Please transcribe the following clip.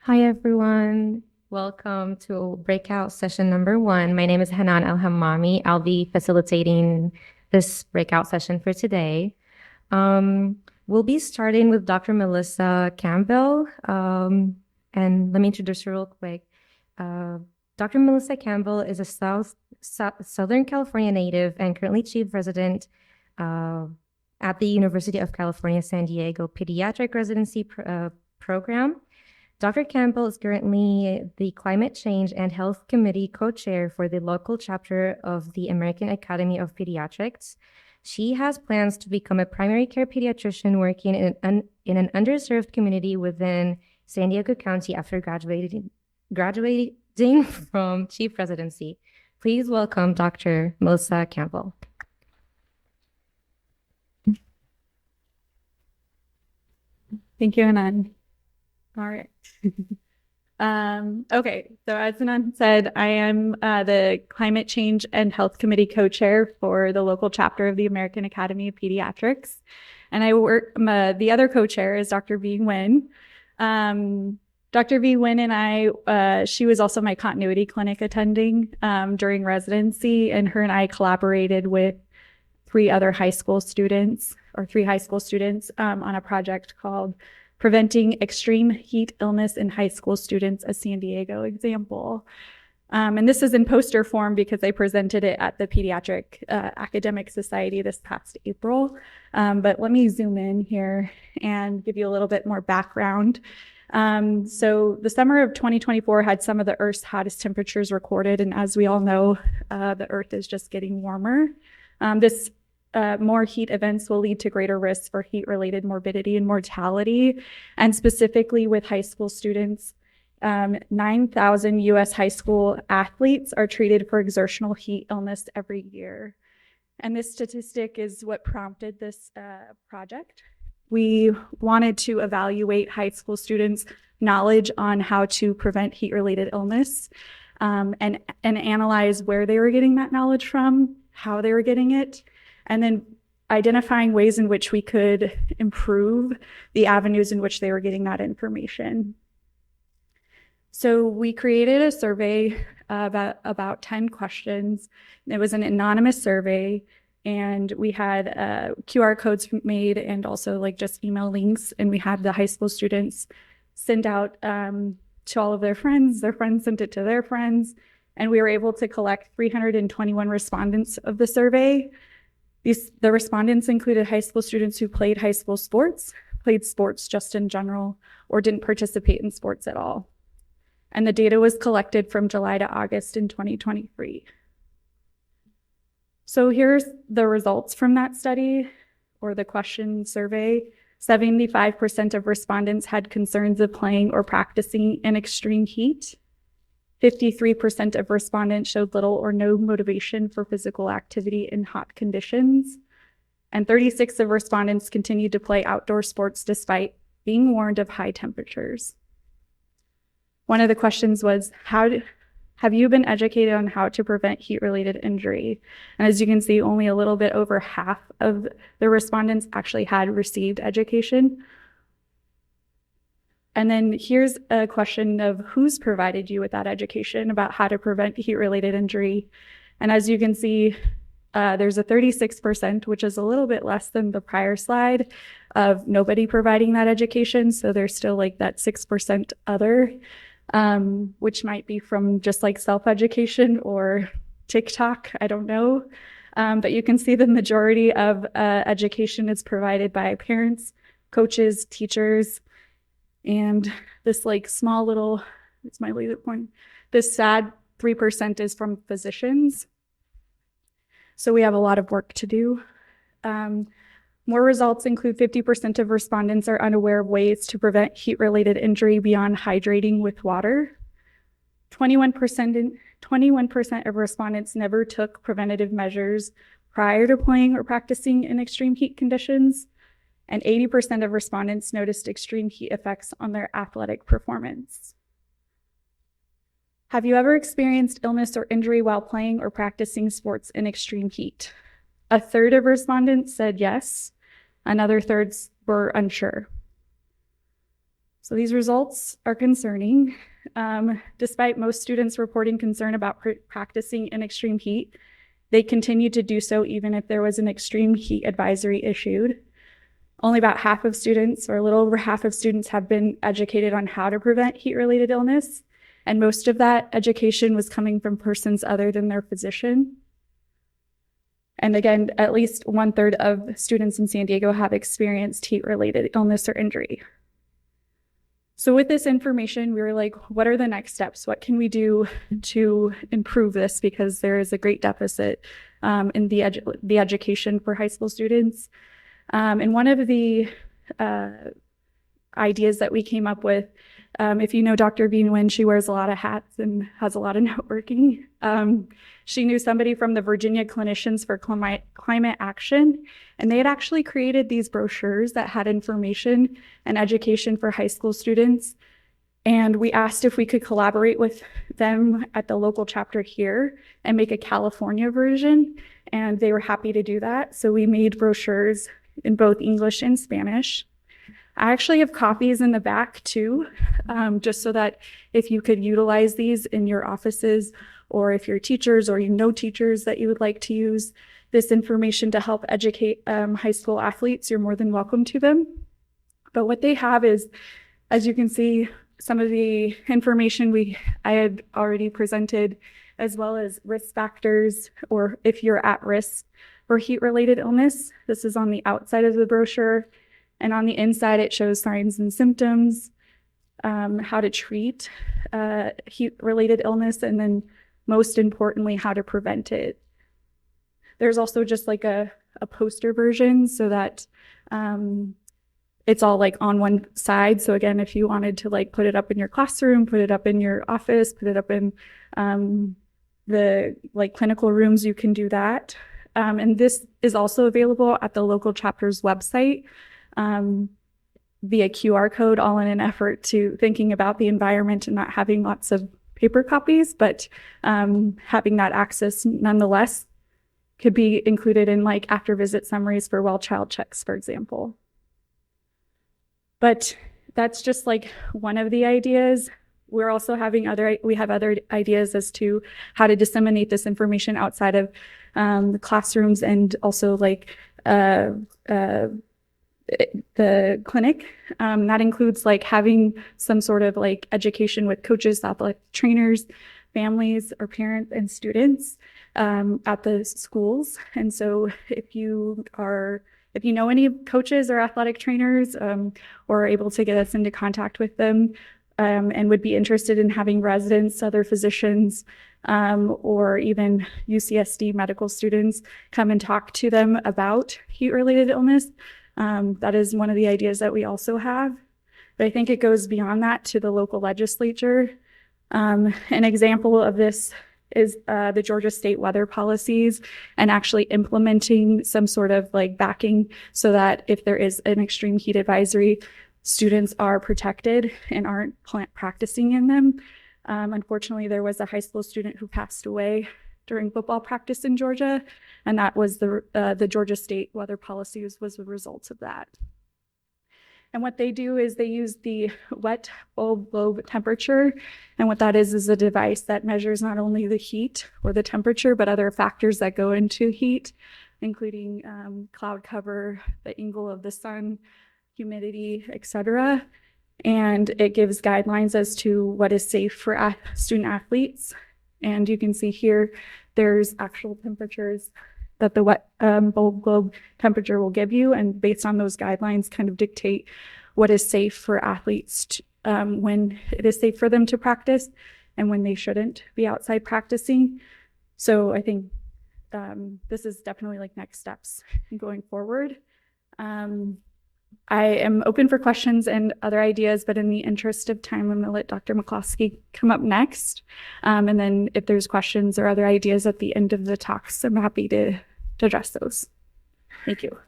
Hi, everyone. Welcome to breakout session number 1. My name is Hanan El-Hammami. I'll be facilitating this breakout session for today. We'll be starting with Dr. Melissa Campbell. And let me introduce her real quick. Dr. Melissa Campbell is a Southern California native and currently chief resident at the University of California, San Diego Pediatric Residency Program. Dr. Campbell is currently the Climate Change and Health Committee co-chair for the local chapter of the American Academy of Pediatrics. She has plans to become a primary care pediatrician working in an underserved community within San Diego County after graduating from chief residency. Please welcome Dr. Melissa Campbell. Thank you, Hanan. All right. Okay, so as Hanan said, I am the Climate Change and Health Committee co-chair for the local chapter of the American Academy of Pediatrics. And I work, the other co-chair is Dr. V. Nguyen. Dr. V. Nguyen and I, she was also my continuity clinic attending during residency, and her and I collaborated with three high school students on a project called Preventing Extreme Heat Illness in High School Students, a San Diego example. And this is in poster form because I presented it at the Pediatric Academic Society this past April. But let me zoom in here and give you a little bit more background. So the summer of 2024 had some of the Earth's hottest temperatures recorded. And as we all know, the Earth is just getting warmer. More heat events will lead to greater risks for heat-related morbidity and mortality. And specifically with high school students, 9,000 U.S. high school athletes are treated for exertional heat illness every year. And this statistic is what prompted this project. We wanted to evaluate high school students' knowledge on how to prevent heat-related illness and analyze where they were getting that knowledge from, how they were getting it, and then identifying ways in which we could improve the avenues in which they were getting that information. So we created a survey about 10 questions. It was an anonymous survey, and we had QR codes made and also just email links, and we had the high school students send out to all of their friends sent it to their friends, and we were able to collect 321 respondents of the survey. The respondents included high school students who played high school sports, played sports just in general, or didn't participate in sports at all. And the data was collected from July to August in 2023. So here's the results from that study, or the question survey. 75% of respondents had concerns of playing or practicing in extreme heat. 53% of respondents showed little or no motivation for physical activity in hot conditions. And 36% of respondents continued to play outdoor sports despite being warned of high temperatures. One of the questions was, have you been educated on how to prevent heat-related injury? And as you can see, only a little bit over half of the respondents actually had received education. And then here's a question of who's provided you with that education about how to prevent heat-related injury. And as you can see, there's a 36%, which is a little bit less than the prior slide, of nobody providing that education. So there's still that 6% other, which might be from just self-education or TikTok, I don't know. But you can see the majority of education is provided by parents, coaches, teachers, and this small little, it's my laser point, this sad 3% is from physicians. So we have a lot of work to do. More results include 50% of respondents are unaware of ways to prevent heat-related injury beyond hydrating with water. 21% of respondents never took preventative measures prior to playing or practicing in extreme heat conditions. And 80% of respondents noticed extreme heat effects on their athletic performance. Have you ever experienced illness or injury while playing or practicing sports in extreme heat? A third of respondents said yes. Another third were unsure. So these results are concerning. Despite most students reporting concern about practicing in extreme heat, they continued to do so even if there was an extreme heat advisory issued. Only about half of students, or a little over half of students, have been educated on how to prevent heat-related illness, and most of that education was coming from persons other than their physician. And again, at least 1/3 of students in San Diego have experienced heat-related illness or injury. So with this information, we were like, what are the next steps? What can we do to improve this? Because there is a great deficit in the education for high school students. And one of the ideas that we came up with, if you know Dr. Bean, she wears a lot of hats and has a lot of networking. She knew somebody from the Virginia Clinicians for Climate Action, and they had actually created these brochures that had information and education for high school students. And we asked if we could collaborate with them at the local chapter here and make a California version, and they were happy to do that. So we made brochures in both English and Spanish. I actually have copies in the back too, just so that if you could utilize these in your offices, or if you're teachers or you know teachers that you would like to use this information to help educate high school athletes, you're more than welcome to them. But what they have is, as you can see, some of the information I had already presented, as well as risk factors, or if you're at risk for heat-related illness. This is on the outside of the brochure. And on the inside, it shows signs and symptoms, how to treat heat-related illness, and then most importantly, how to prevent it. There's also just like a poster version so that it's all like on one side. So again, if you wanted to like put it up in your classroom, put it up in your office, put it up in the like clinical rooms, you can do that. And this is also available at the local chapter's website via QR code, all in an effort to thinking about the environment and not having lots of paper copies, but having that access nonetheless could be included in like after visit summaries for well child checks, for example. But that's just like one of the ideas. We're also having we have other ideas as to how to disseminate this information outside of the classrooms, and also like the clinic. That includes like having some sort of like education with coaches, athletic trainers, families, or parents and students at the schools. And so if you know any coaches or athletic trainers, or are able to get us into contact with them, and would be interested in having residents, other physicians, or even UCSD medical students come and talk to them about heat-related illness, that is one of the ideas that we also have. But I think it goes beyond that to the local legislature. An example of this is the Georgia state weather policies, and actually implementing some sort of like backing so that if there is an extreme heat advisory, students are protected and aren't practicing in them. Unfortunately, there was a high school student who passed away during football practice in Georgia, and that was the Georgia state weather policies was the result of that. And what they do is they use the wet bulb globe temperature. And what that is a device that measures not only the heat or the temperature, but other factors that go into heat, including cloud cover, the angle of the sun, humidity, etc. And it gives guidelines as to what is safe for student athletes. And you can see here, there's actual temperatures that the wet bulb globe temperature will give you, and based on those guidelines kind of dictate what is safe for athletes when it is safe for them to practice and when they shouldn't be outside practicing. So I think this is definitely like next steps going forward. I am open for questions and other ideas, but in the interest of time, I'm going to let Dr. McCloskey come up next. And then if there's questions or other ideas at the end of the talks, I'm happy to address those. Thank you.